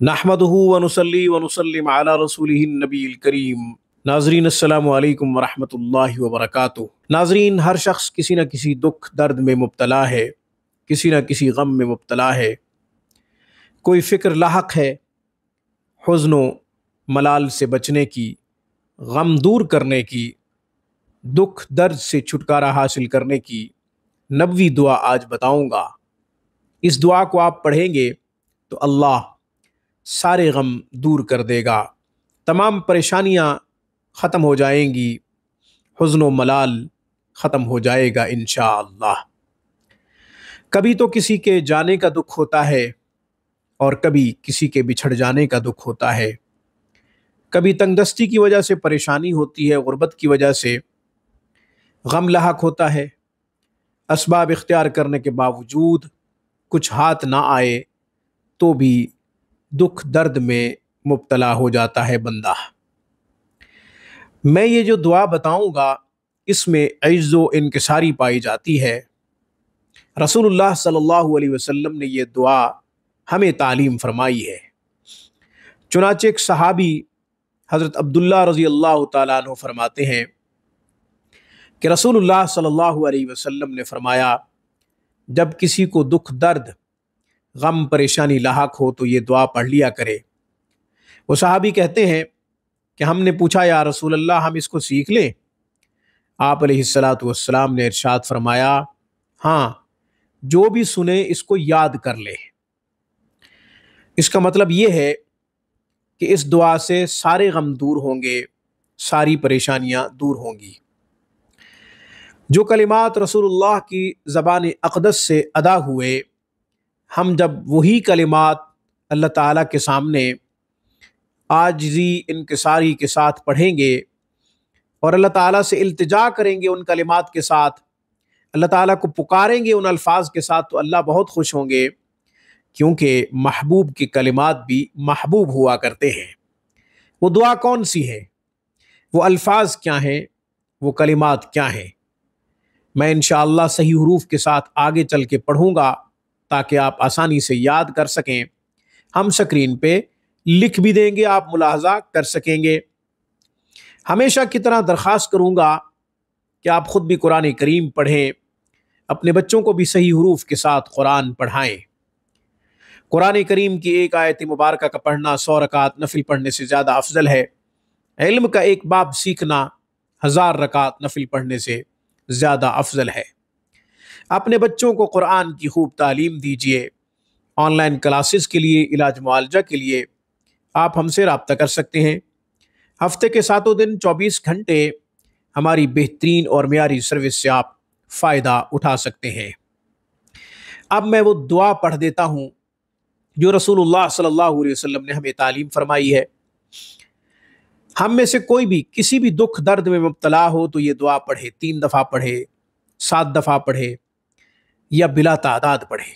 نحمدہ ونصلی ونسلم علی رسولہ النبی الکریم۔ ناظرین السلام علیکم ورحمۃ اللہ وبرکاتہ۔ ناظرین، ہر شخص کسی نہ کسی دکھ درد میں مبتلا ہے، کسی نہ کسی غم میں مبتلا ہے۔ کوئی فکر لاحق ہے حزن و ملال سے بچنے کی، غم دور کرنے کی، دکھ درد سے چھٹکارا حاصل کرنے کی نبوی دعا آج بتاؤں گا۔ اس دعا کو آپ پڑھیں گے تو اللہ سارے غم دور کر دے گا، تمام پریشانیاں ختم ہو جائیں گی، حزن و ملال ختم ہو جائے گا انشاءاللہ۔ کبھی تو کسی کے جانے کا دکھ ہوتا ہے اور کبھی کسی کے بچھڑ جانے کا دکھ ہوتا ہے۔ کبھی تنگ دستی کی وجہ سے پریشانی ہوتی ہے، غربت کی وجہ سے غم لاحق ہوتا ہے۔ اسباب اختیار کرنے کے باوجود کچھ ہاتھ نہ آئے تو بھی دکھ درد میں مبتلا ہو جاتا ہے بندہ۔ میں یہ جو دعا بتاؤں گا اس میں عجز و انکساری پائی جاتی ہے۔ رسول اللہ صلی اللہ علیہ وسلم نے یہ دعا ہمیں تعلیم فرمائی ہے۔ چنانچہ ایک صحابی حضرت عبداللہ رضی اللہ تعالیٰ عنہ فرماتے ہیں کہ رسول اللہ صلی اللہ علیہ وسلم نے فرمایا، جب کسی کو دکھ درد غم پریشانی لاحق ہو تو یہ دعا پڑھ لیا کرے۔ وہ صحابی کہتے ہیں کہ ہم نے پوچھا، یا رسول اللہ ہم اس کو سیکھ لیں؟ آپ علیہ السلام نے ارشاد فرمایا، ہاں، جو بھی سنے اس کو یاد کر لے۔ اس کا مطلب یہ ہے کہ اس دعا سے سارے غم دور ہوں گے، ساری پریشانیاں دور ہوں گی۔ جو کلمات رسول اللہ کی زبان اقدس سے ادا ہوئے، ہم جب وہی کلمات اللہ تعالیٰ کے سامنے عاجزی انکساری کے ساتھ پڑھیں گے اور اللہ تعالیٰ سے التجا کریں گے ان کلمات کے ساتھ، اللہ تعالیٰ کو پکاریں گے ان الفاظ کے ساتھ، تو اللہ بہت خوش ہوں گے، کیونکہ محبوب کے کلمات بھی محبوب ہوا کرتے ہیں۔ وہ دعا کون سی ہے؟ وہ الفاظ کیا ہیں؟ وہ کلمات کیا ہیں؟ میں انشاءاللہ صحیح حروف کے ساتھ آگے چل کے پڑھوں گا تاکہ آپ آسانی سے یاد کر سکیں۔ ہم سکرین پہ لکھ بھی دیں گے، آپ ملاحظہ کر سکیں گے۔ ہمیشہ کی طرح درخواست کروں گا کہ آپ خود بھی قرآن کریم پڑھیں، اپنے بچوں کو بھی صحیح حروف کے ساتھ قرآن پڑھائیں۔ قرآن کریم کی ایک آیت مبارکہ کا پڑھنا 100 رکعت نفل پڑھنے سے زیادہ افضل ہے۔ علم کا ایک باب سیکھنا 1000 رکعت نفل پڑھنے سے زیادہ افضل ہے۔ اپنے بچوں کو قرآن کی خوب تعلیم دیجیے۔ آن لائن کلاسز کے لیے، علاج معالجہ کے لیے آپ ہم سے رابطہ کر سکتے ہیں۔ ہفتے کے 7 دن 24 گھنٹے ہماری بہترین اور معیاری سروس سے آپ فائدہ اٹھا سکتے ہیں۔ اب میں وہ دعا پڑھ دیتا ہوں جو رسول اللہ صلی اللہ علیہ وسلم نے ہمیں تعلیم فرمائی ہے۔ ہم میں سے کوئی بھی کسی بھی دکھ درد میں مبتلا ہو تو یہ دعا پڑھے، 3 دفعہ پڑھے، 7 دفعہ پڑھے یا بلا تعداد پڑھے۔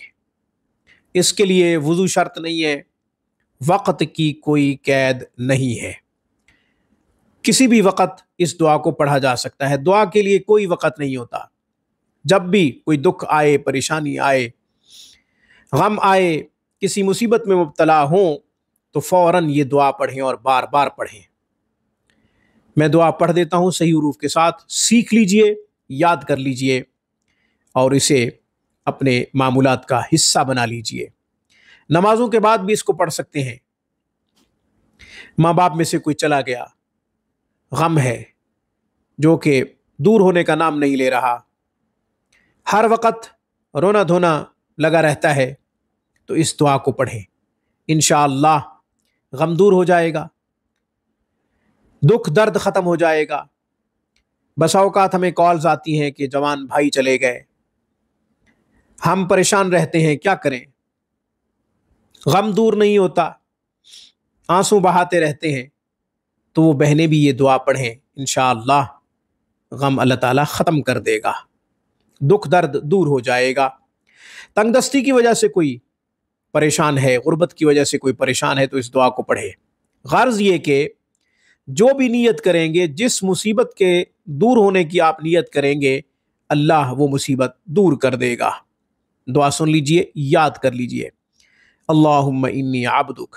اس کے لیے وضو شرط نہیں ہے، وقت کی کوئی قید نہیں ہے، کسی بھی وقت اس دعا کو پڑھا جا سکتا ہے۔ دعا کے لیے کوئی وقت نہیں ہوتا۔ جب بھی کوئی دکھ آئے، پریشانی آئے، غم آئے، کسی مصیبت میں مبتلا ہوں تو فوراً یہ دعا پڑھیں اور بار بار پڑھیں۔ میں دعا پڑھ دیتا ہوں صحیح حروف کے ساتھ، سیکھ لیجئے، یاد کر لیجئے اور اسے اپنے معمولات کا حصہ بنا لیجئے۔ نمازوں کے بعد بھی اس کو پڑھ سکتے ہیں۔ ماں باپ میں سے کوئی چلا گیا، غم ہے جو کہ دور ہونے کا نام نہیں لے رہا، ہر وقت رونا دھونا لگا رہتا ہے، تو اس دعا کو پڑھیں، انشاءاللہ غم دور ہو جائے گا، دکھ درد ختم ہو جائے گا۔ بسا اوقات ہمیں کالز آتی ہیں کہ جوان بھائی چلے گئے، ہم پریشان رہتے ہیں، کیا کریں؟ غم دور نہیں ہوتا، آنسو بہاتے رہتے ہیں، تو وہ بہنیں بھی یہ دعا پڑھیں، انشاءاللہ غم اللہ تعالیٰ ختم کر دے گا، دکھ درد دور ہو جائے گا۔ تنگ دستی کی وجہ سے کوئی پریشان ہے، غربت کی وجہ سے کوئی پریشان ہے تو اس دعا کو پڑھے۔ غرض یہ کہ جو بھی نیت کریں گے، جس مصیبت کے دور ہونے کی آپ نیت کریں گے، اللہ وہ مصیبت دور کر دے گا۔ دعا سن لیجئے، یاد کر لیجئے۔ اللہم انی عبدک